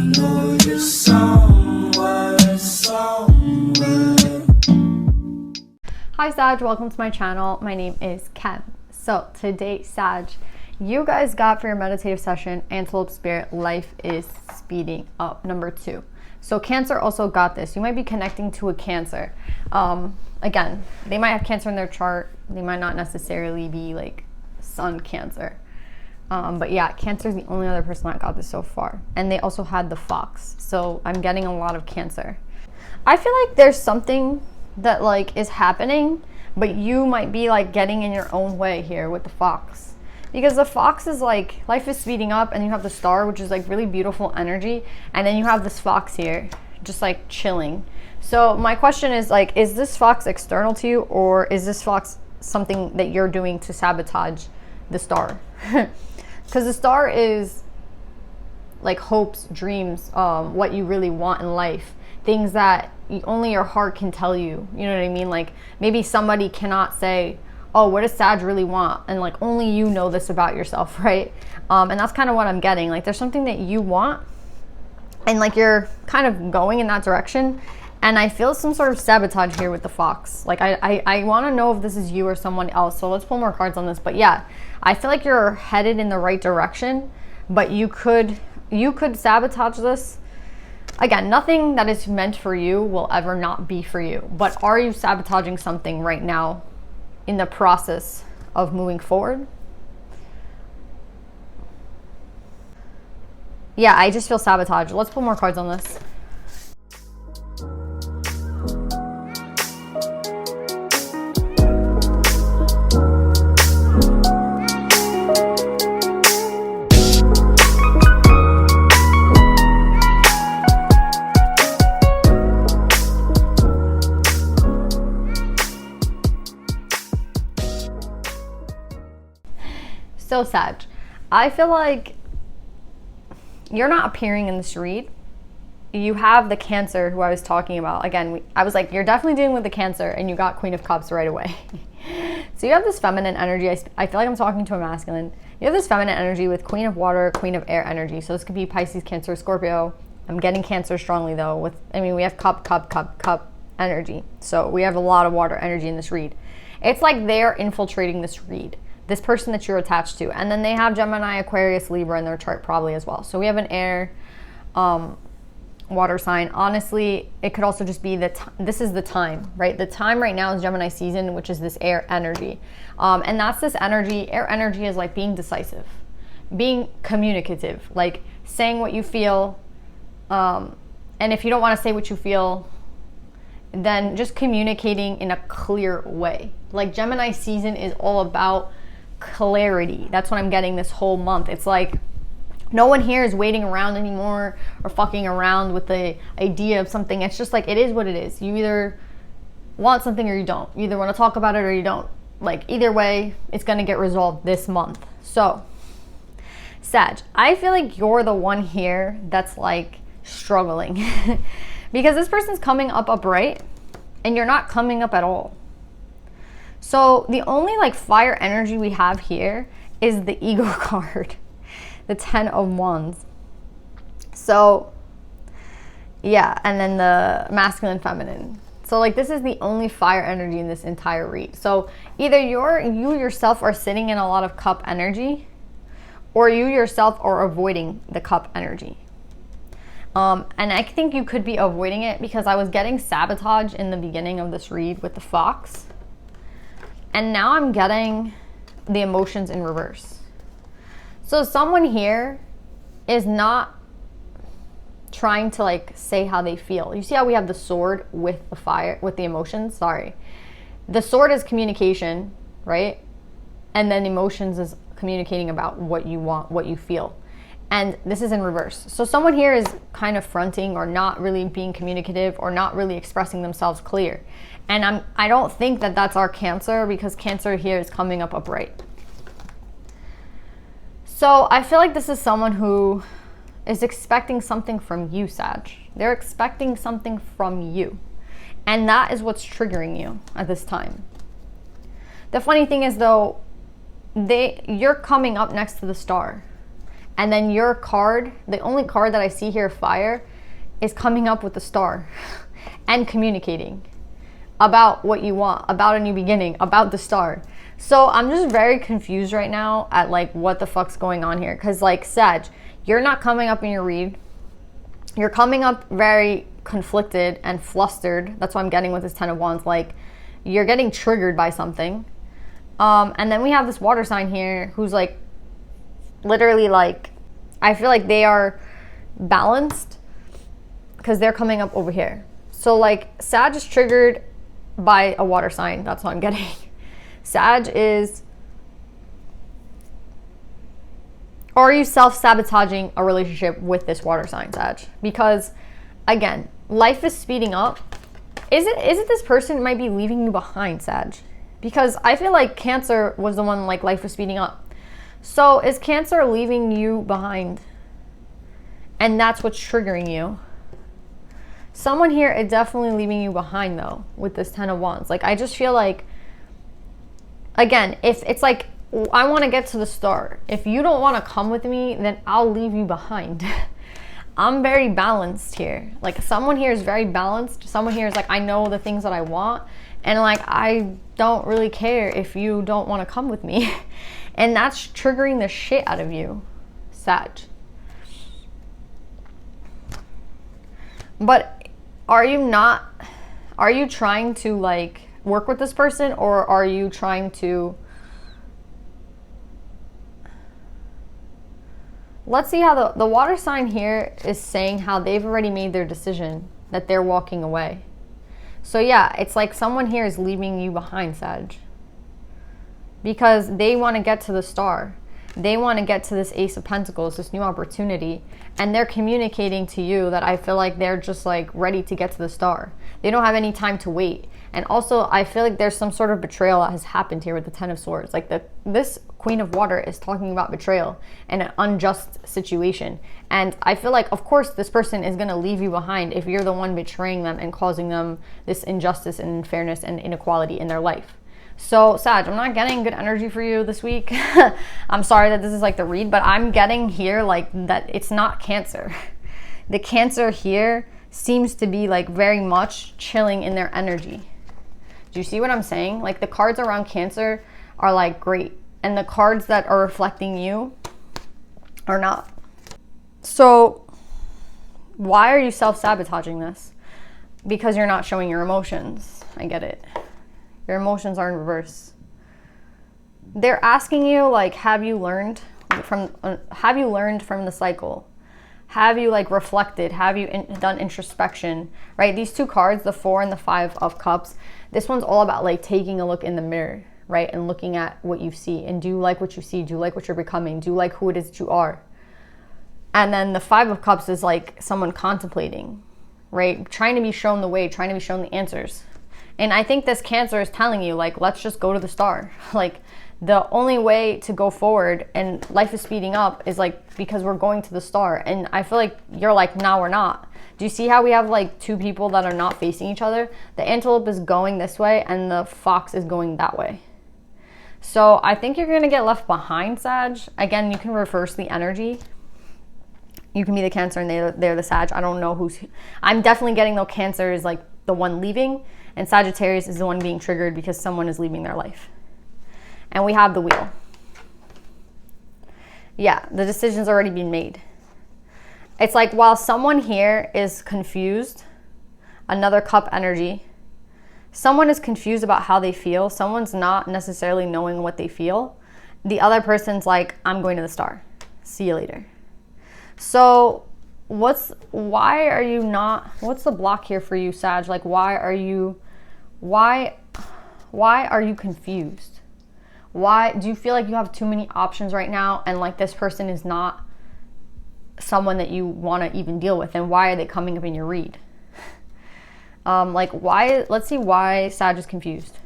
know you're somewhere. Hi Sag, welcome to my channel. My name is Ken. So today, Sag, you guys got for your meditative session, Antelope Spirit, life is speeding up, number 2. So Cancer also got this. You might be connecting to a Cancer. Again, they might have Cancer in their chart. They might not necessarily be like Sun Cancer. But yeah, Cancer is the only other person that got this so far. And they also had the Fox. So I'm getting a lot of Cancer. I feel like there's something that like is happening, but you might be like getting in your own way here with the Fox, because the Fox is like life is speeding up, and you have the Star, which is like really beautiful energy, and then you have this Fox here just like chilling. So my question is like, is this Fox external to you, or is this Fox something that you're doing to sabotage the Star? Because the Star is like hopes, dreams, what you really want in life, things that only your heart can tell you. You know what I mean? Like maybe somebody cannot say, oh, what does Sag really want? And like only you know this about yourself, right? And that's kind of what I'm getting. Like there's something that you want, and like you're kind of going in that direction. And I feel some sort of sabotage here with the Fox. Like I want to know if this is you or someone else. So let's pull more cards on this. But yeah, I feel like you're headed in the right direction, but you could sabotage this. Again, nothing that is meant for you will ever not be for you. But are you sabotaging something right now in the process of moving forward? Yeah, I just feel sabotage. Let's pull more cards on this. So Sag, I feel like you're not appearing in this read. You have the Cancer who I was talking about. Again, I was like, you're definitely dealing with the Cancer, and you got Queen of Cups right away. So you have this feminine energy. I feel like I'm talking to a masculine. You have this feminine energy with Queen of Water, Queen of Air energy. So this could be Pisces, Cancer, Scorpio. I'm getting Cancer strongly though. We have cup energy. So we have a lot of water energy in this read. It's like they're infiltrating this read, this person that you're attached to. And then they have Gemini, Aquarius, Libra in their chart probably as well. So we have an air, water sign. Honestly, it could also just be this is the time, right? The time right now is Gemini season, which is this air energy. And that's this energy. Air energy is like being decisive, being communicative, like saying what you feel. And if you don't want to say what you feel, then just communicating in a clear way. Like Gemini season is all about clarity. That's what I'm getting this whole month. It's like no one here is waiting around anymore or fucking around with the idea of something. It's just like, it is what it is. You either want something or you don't. You either want to talk about it or you don't. Like either way, it's going to get resolved this month. So Sag, I feel like you're the one here that's like struggling because this person's coming up upright and you're not coming up at all. So the only like fire energy we have here is the ego card, the 10 of Wands. So yeah, and then the masculine, feminine. So like this is the only fire energy in this entire read. So either you yourself are sitting in a lot of cup energy, or you yourself are avoiding the cup energy. And I think you could be avoiding it because I was getting sabotage in the beginning of this read with the Fox. And now I'm getting the emotions in reverse. So someone here is not trying to like say how they feel. You see how we have the sword with the fire, with the emotions? Sorry. The sword is communication, right? And then emotions is communicating about what you want, what you feel. And this is in reverse. So someone here is kind of fronting or not really being communicative or not really expressing themselves clear. And I don't think that that's our Cancer, because Cancer here is coming up upright. So I feel like this is someone who is expecting something from you, Sag. They're expecting something from you. And that is what's triggering you at this time. The funny thing is though, you're coming up next to the Star. And then your card, the only card that I see here, fire, is coming up with the star and communicating about what you want, about a new beginning, about the star. So I'm just very confused right now at like what the fuck's going on here. Cause like Sag, you're not coming up in your read. You're coming up very conflicted and flustered. That's what I'm getting with this 10 of Wands. Like you're getting triggered by something. And then we have this water sign here who's like literally like, I feel like they are balanced because they're coming up over here. So like Sag is triggered by a water sign. That's what I'm getting. Sag is, or are you self-sabotaging a relationship with this water sign, Sag? Because again, life is speeding up. Is it this person might be leaving you behind, Sag? Because I feel like Cancer was the one like life was speeding up. So is Cancer leaving you behind? And that's what's triggering you. Someone here is definitely leaving you behind though with this 10 of Wands. Like I just feel like, again, if it's like, I want to get to the star. If you don't want to come with me, then I'll leave you behind. I'm very balanced here. Like someone here is very balanced. Someone here is like, I know the things that I want. And like, I don't really care if you don't want to come with me. And that's triggering the shit out of you, Sag. But are you trying to like work with this person, or are you trying to, let's see how the water sign here is saying how they've already made their decision, that they're walking away. So yeah, it's like someone here is leaving you behind, Sag, because they want to get to the star. They want to get to this Ace of Pentacles, this new opportunity, and they're communicating to you that I feel like they're just like ready to get to the star. They don't have any time to wait. And also, I feel like there's some sort of betrayal that has happened here with the 10 of Swords. Like this Queen of Water is talking about betrayal and an unjust situation. And I feel like, of course, this person is going to leave you behind if you're the one betraying them and causing them this injustice and unfairness and inequality in their life. So Sag, I'm not getting good energy for you this week. I'm sorry that this is like the read, but I'm getting here like that it's not Cancer. The Cancer here seems to be like very much chilling in their energy. Do you see what I'm saying? Like the cards around Cancer are like great, and the cards that are reflecting you are not. So why are you self-sabotaging this? Because you're not showing your emotions. I get it. Your emotions are in reverse. They're asking you like, have you learned from the cycle? Have you like reflected? Have you done introspection? Right? These two cards, the 4 and the 5 of Cups, this one's all about like taking a look in the mirror, right? And looking at what you see. And do you like what you see? Do you like what you're becoming? Do you like who it is that you are? And then the 5 of Cups is like someone contemplating, right? Trying to be shown the way, trying to be shown the answers. And I think this Cancer is telling you, like, let's just go to the star. Like, the only way to go forward and life is speeding up is like because we're going to the star. And I feel like you're like, no, we're not. Do you see how we have like two people that are not facing each other? The antelope is going this way and the fox is going that way. So I think you're going to get left behind, Sag. Again, you can reverse the energy. You can be the Cancer and they're the Sag. I don't know who's... I'm definitely getting though Cancer is like the one leaving, and Sagittarius is the one being triggered because someone is leaving their life. And we have the Wheel. Yeah, the decision's already been made. It's like while someone here is confused, another Cup energy, someone is confused about how they feel. Someone's not necessarily knowing what they feel. The other person's like, I'm going to the star. See you later. So what's the block here for you, Sag? Like, why are you confused? Why do you feel like you have too many options right now, and like this person is not someone that you want to even deal with? And why are they coming up in your read? Like why? Let's see why Sag is confused.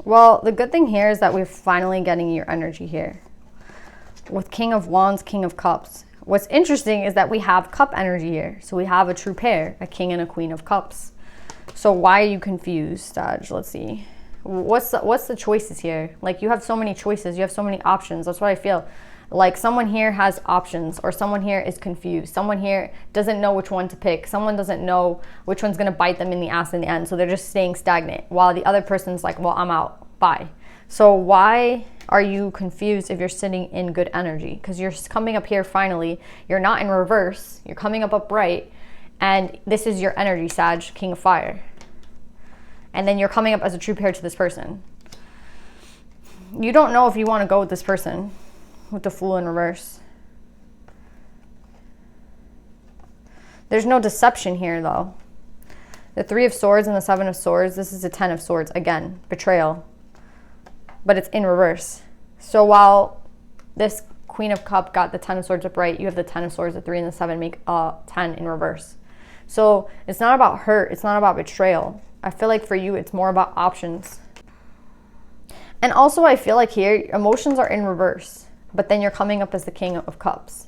Well, the good thing here is that we're finally getting your energy here with King of Wands, King of Cups. What's interesting is that we have Cup energy here. So we have a true pair, a King and a Queen of Cups. So why are you confused, Sag? Let's see. What's the choices here? Like, you have so many choices. You have so many options. That's what I feel. Like, someone here has options, or someone here is confused. Someone here doesn't know which one to pick. Someone doesn't know which one's going to bite them in the ass in the end. So they're just staying stagnant, while the other person's like, well, I'm out. Bye. So why are you confused if you're sitting in good energy? Because you're coming up here finally. You're not in reverse. You're coming up upright. And this is your energy, Sag, King of Fire. And then you're coming up as a true pair to this person. You don't know if you want to go with this person, with the Fool in reverse. There's no deception here, though. The 3 of Swords and the 7 of Swords, this is the 10 of Swords. Again, betrayal. But it's in reverse. So while this Queen of Cup got the 10 of Swords upright, you have the 10 of Swords, the 3 and the 7 make 10 in reverse. So it's not about hurt. It's not about betrayal. I feel like for you, it's more about options. And also, I feel like here, emotions are in reverse, but then you're coming up as the King of Cups.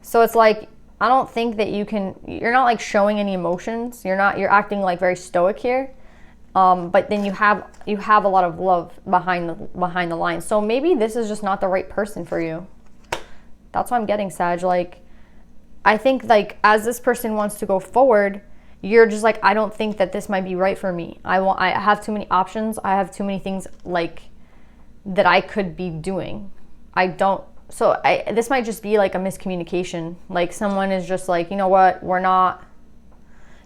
So it's like, I don't think that you're not like showing any emotions. You're acting like very stoic here. But then you have a lot of love behind the lines. So maybe this is just not the right person for you. That's what I'm getting, Sag. Like, I think like as this person wants to go forward, you're just like, I don't think that this might be right for me. I have too many options. I have too many things like that I could be doing. This might just be like a miscommunication. Like, someone is just like, you know what, we're not,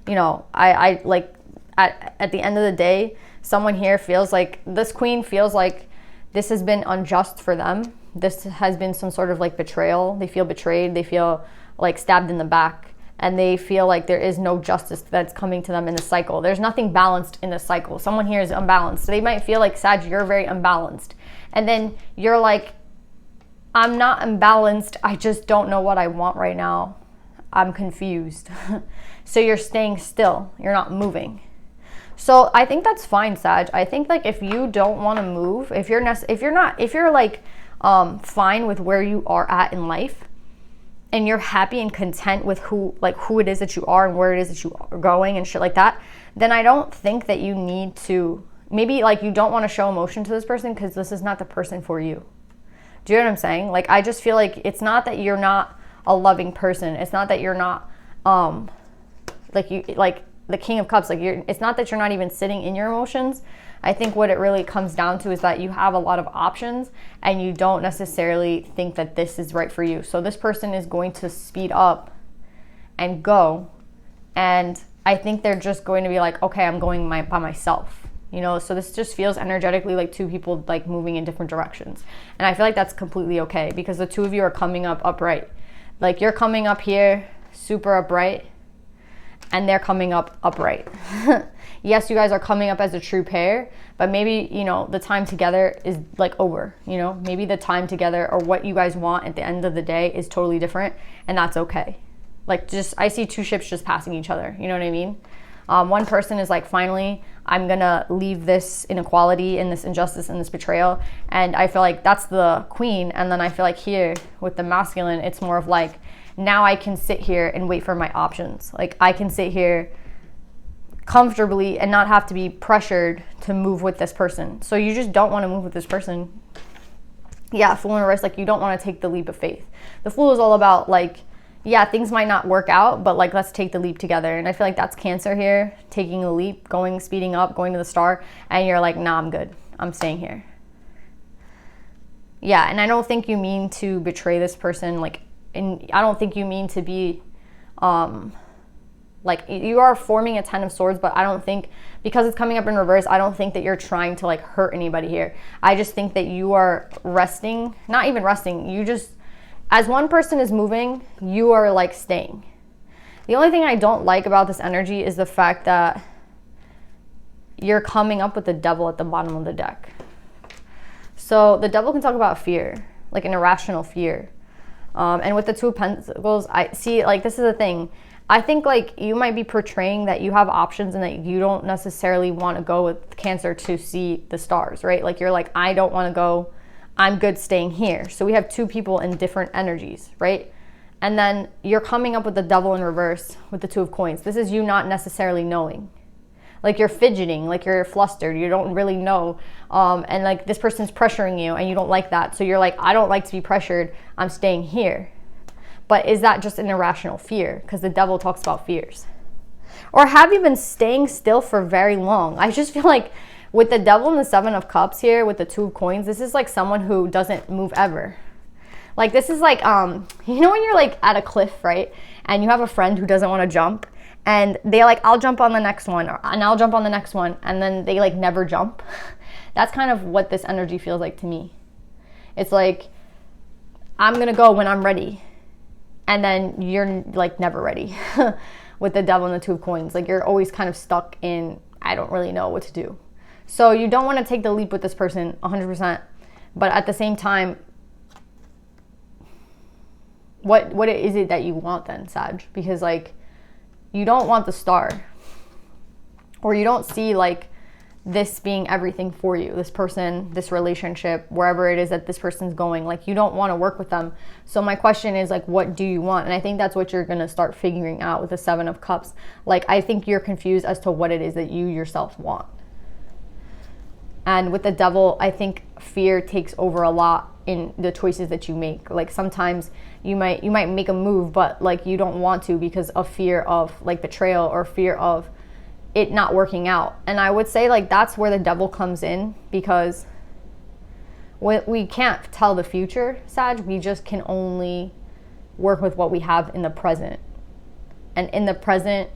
I like, at the end of the day, someone here feels like, this queen feels like this has been unjust for them. This has been some sort of like betrayal. They feel betrayed. They feel like stabbed in the back. And they feel like there is no justice that's coming to them in the cycle. There's nothing balanced in the cycle. Someone here is unbalanced. So they might feel like, Sag, you're very unbalanced. And then you're like, I'm not imbalanced. I just don't know what I want right now. I'm confused. So you're staying still. You're not moving. So I think that's fine, Sag. I think like if you don't want to move, if you're like fine with where you are at in life, and you're happy and content with who it is that you are and where it is that you are going and shit like that, then I don't think that you need to, maybe like you don't want to show emotion to this person because this is not the person for you. Do you know what I'm saying? Like, I just feel like it's not that you're not a loving person. It's not that you're not like the King of Cups. Like, it's not that you're not even sitting in your emotions. I think what it really comes down to is that you have a lot of options and you don't necessarily think that this is right for you. So this person is going to speed up and go. And I think they're just going to be like, okay, I'm going by myself. So this just feels energetically like two people like moving in different directions. And I feel like that's completely okay because the two of you are coming up upright. Like, you're coming up here super upright and they're coming up upright. Yes, you guys are coming up as a true pair, but maybe, the time together is like over, maybe the time together or what you guys want at the end of the day is totally different, and that's okay. Like, I see two ships just passing each other, you know what I mean? One person is like, finally, I'm gonna leave this inequality and this injustice and this betrayal, and I feel like that's the queen. And then I feel like here with the masculine, it's more of like, now I can sit here and wait for my options. Like, I can sit here comfortably and not have to be pressured to move with this person. So you just don't want to move with this person. Yeah, Fool in reverse, like, you don't want to take the leap of faith. The Fool is all about like, yeah, things might not work out, but like, let's take the leap together. And I feel like that's Cancer here, taking the leap, speeding up, going to the star, and you're like, nah, I'm good. I'm staying here. Yeah, and I don't think you mean to betray this person, like, and I don't think you mean to be like, you are forming a 10 of Swords, but I don't think, because it's coming up in reverse, I don't think that you're trying to like hurt anybody here. I just think that you are resting, not even resting, you just, as one person is moving, you are like staying. The only thing I don't like about this energy is the fact that you're coming up with the Devil at the bottom of the deck. So the Devil can talk about fear, like an irrational fear. And with the Two of Pentacles, I see, like, this is the thing. I think like you might be portraying that you have options and that you don't necessarily want to go with Cancer to see the stars, right? Like, you're like, I don't want to go. I'm good staying here. So we have two people in different energies, right? And then you're coming up with the Devil in reverse with the Two of Coins. This is you not necessarily knowing. Like you're fidgeting, like you're flustered, you don't really know. And like this person's pressuring you and you don't like that. So you're like, I don't like to be pressured, I'm staying here. But is that just an irrational fear? Because the devil talks about fears. Or have you been staying still for very long? I just feel like with the devil and the 7 of cups here, with the 2 of coins, this is like someone who doesn't move ever. Like this is like, you know when you're like at a cliff, right? And you have a friend who doesn't want to jump. And they're like, I'll jump on the next one. And I'll jump on the next one. And then they like never jump. That's kind of what this energy feels like to me. It's like, I'm going to go when I'm ready. And then you're like never ready. With the devil and the 2 of coins. Like you're always kind of stuck in, I don't really know what to do. So you don't want to take the leap with this person 100%. But at the same time, what is it that you want then, Sag? Because like, you don't want the star. Or you don't see like this being everything for you. This person, this relationship, wherever it is that this person's going. Like you don't want to work with them. So my question is like, what do you want? And I think that's what you're going to start figuring out with the 7 of cups. Like I think you're confused as to what it is that you yourself want. And with the devil, I think fear takes over a lot in the choices that you make. Like sometimes you might make a move, but like you don't want to because of fear of like betrayal or fear of it not working out. And I would say like that's where the devil comes in, because we can't tell the future, Sag. We just can only work with what we have in the present. And in the present,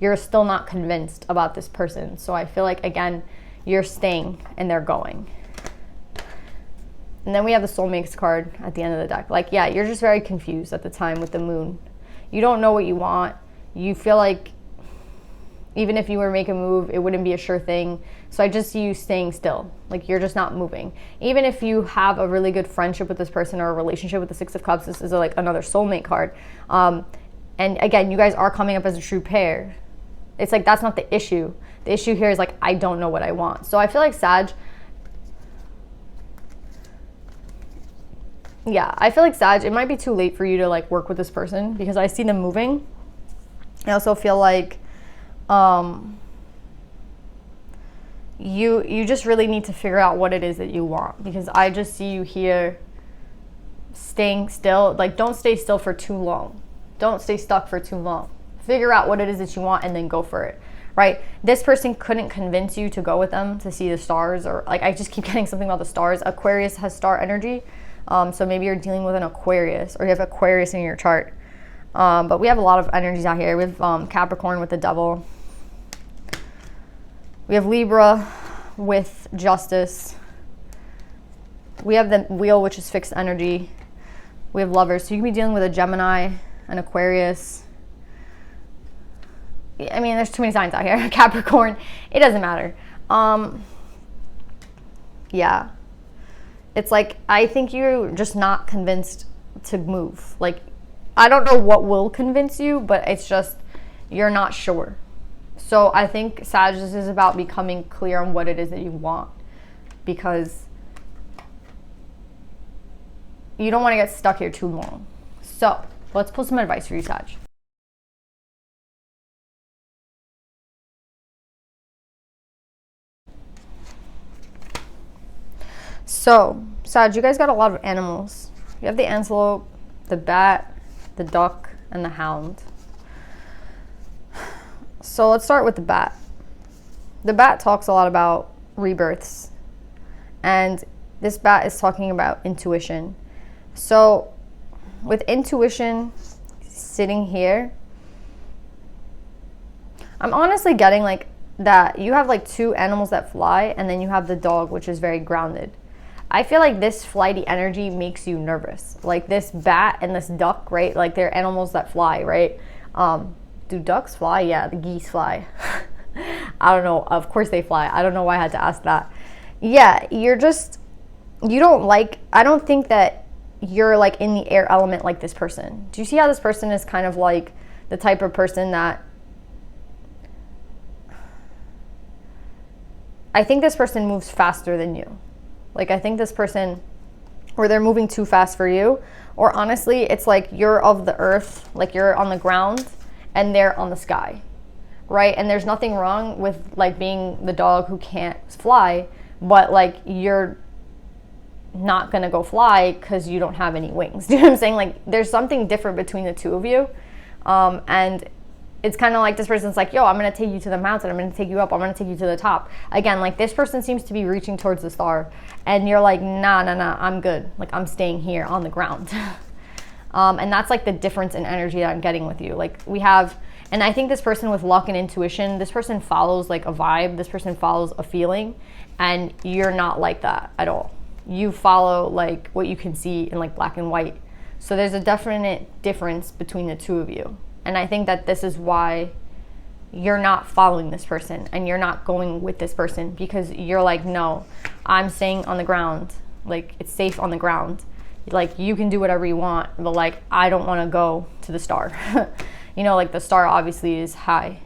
you're still not convinced about this person. So I feel like, again, you're staying and they're going. And then we have the soulmates card at the end of the deck. Like, yeah, you're just very confused at the time with the moon. You don't know what you want. You feel like even if you were to make a move, it wouldn't be a sure thing. So I just see you staying still. Like you're just not moving. Even if you have a really good friendship with this person or a relationship with the 6 of cups, this is like another soulmate card. And again, you guys are coming up as a true pair. It's like, that's not the issue. The issue here is like, I don't know what I want. So I feel like Sag, yeah, I feel like Sag, it might be too late for you to like work with this person because I see them moving. I also feel like you just really need to figure out what it is that you want, because I just see you here staying still. Like, don't stay still for too long. Don't stay stuck for too long. Figure out what it is that you want and then go for it, right? This person couldn't convince you to go with them to see the stars, or like I just keep getting something about the stars. Aquarius has star energy. So maybe you're dealing with an Aquarius, or you have Aquarius in your chart. But we have a lot of energies out here. We have Capricorn with the devil. We have Libra with justice. We have the wheel, which is fixed energy. We have lovers. So you can be dealing with a Gemini, an Aquarius. I mean, there's too many signs out here. Capricorn. It doesn't matter. Yeah. It's like, I think you're just not convinced to move. Like, I don't know what will convince you, but it's just, you're not sure. So I think Sag, this is about becoming clear on what it is that you want, because you don't want to get stuck here too long. So let's pull some advice for you, Sag. So, Sag, you guys got a lot of animals. You have the antelope, the bat, the duck, and the hound. So let's start with the bat. The bat talks a lot about rebirths. And this bat is talking about intuition. So with intuition sitting here, I'm honestly getting like that you have like 2 animals that fly, and then you have the dog, which is very grounded. I feel like this flighty energy makes you nervous. Like this bat and this duck, right? Like they're animals that fly, right? Do ducks fly? Yeah, the geese fly. I don't know. Of course they fly. I don't know why I had to ask that. Yeah, you don't like, I don't think that you're like in the air element like this person. Do you see how this person is kind of like the type of person that, I think this person moves faster than you. Like I think this person, or they're moving too fast for you, or honestly, it's like you're of the earth, like you're on the ground and they're on the sky. right? And there's nothing wrong with like being the dog who can't fly, but like you're not gonna go fly because you don't have any wings. Do you know what I'm saying? Like there's something different between the two of you, and it's kind of like this person's like, yo, I'm gonna take you to the mountain, I'm gonna take you up, I'm gonna take you to the top. Again, like this person seems to be reaching towards the star, and you're like, nah, I'm good, like I'm staying here on the ground. And that's like the difference in energy that I'm getting with you. Like we have, and I think this person with luck and intuition, this person follows like a vibe, this person follows a feeling, and you're not like that at all. You follow like what you can see in like black and white. So there's a definite difference between the two of you. And I think that this is why you're not following this person and you're not going with this person, because you're like, no, I'm staying on the ground. Like it's safe on the ground. Like you can do whatever you want, but like I don't want to go to the star. You know, like the star obviously is high.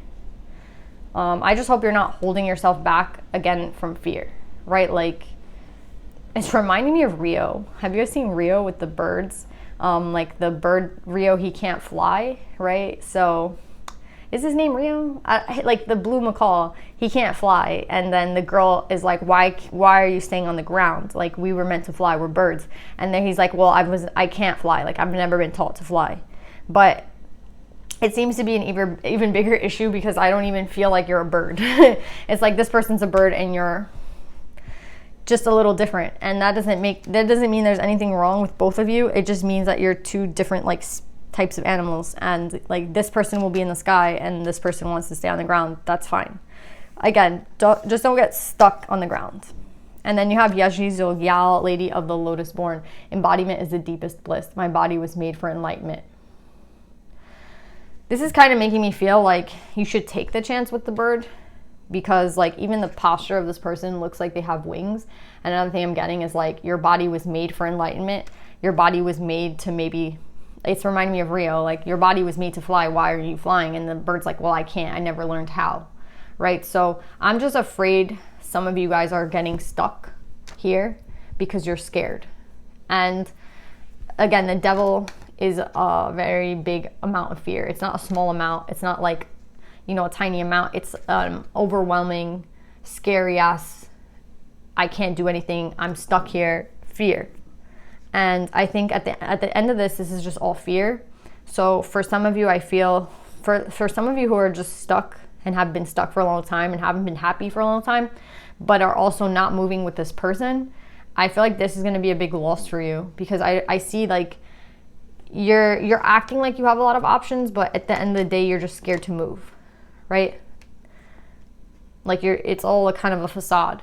I just hope you're not holding yourself back again from fear, right? Like it's reminding me of Rio. Have you guys seen Rio with the birds? Like the bird Rio, he can't fly, right? So is his name Rio? Like the blue macaw, he can't fly, and then the girl is like, why are you staying on the ground? Like we were meant to fly, we're birds. And then he's like, well, I can't fly, like I've never been taught to fly. But it seems to be an even bigger issue because I don't even feel like you're a bird. It's like this person's a bird and you're just a little different, and that doesn't mean there's anything wrong with both of you. It just means that you're two different like types of animals, and like this person will be in the sky and this person wants to stay on the ground. That's fine. Again, don't get stuck on the ground. And then you have Yaji Zogyal, Lady of the Lotus Born. Embodiment is the deepest bliss. My body was made for enlightenment. This is kind of making me feel like you should take the chance with the bird, because like even the posture of this person looks like they have wings. And another thing I'm getting is like your body was made for enlightenment. Your body was made to maybe, it's reminding me of Rio, like your body was made to fly, why are you flying? And the bird's like, well, I can't, I never learned how, right? So I'm just afraid some of you guys are getting stuck here because you're scared. And again, the devil is a very big amount of fear. It's not a small amount. It's not like, you know, a tiny amount. It's overwhelming, scary ass, I can't do anything, I'm stuck here, fear. And I think at the end of this is just all fear. So for some of you, I feel, for some of you who are just stuck and have been stuck for a long time and haven't been happy for a long time, but are also not moving with this person, I feel like this is going to be a big loss for you, because I see like you're acting like you have a lot of options, but at the end of the day, you're just scared to move. Right? Like it's all a kind of a facade.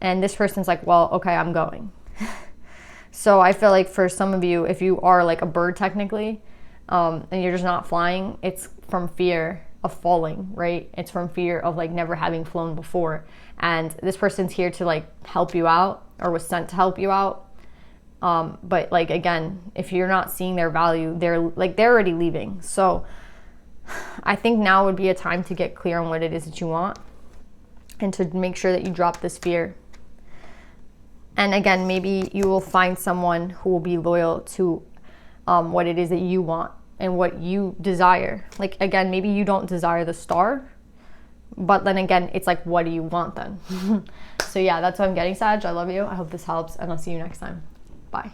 And this person's like, well, okay, I'm going. So I feel like for some of you, if you are like a bird technically, and you're just not flying, it's from fear of falling, right? It's from fear of like never having flown before. And this person's here to like help you out, or was sent to help you out. But like, again, if you're not seeing their value, they're already leaving. So I think now would be a time to get clear on what it is that you want, and to make sure that you drop this fear. And again, maybe you will find someone who will be loyal to what it is that you want and what you desire. Like, again, maybe you don't desire the star, but then again, it's like, what do you want then? So yeah, that's what I'm getting, Sag. I love you. I hope this helps, and I'll see you next time. Bye.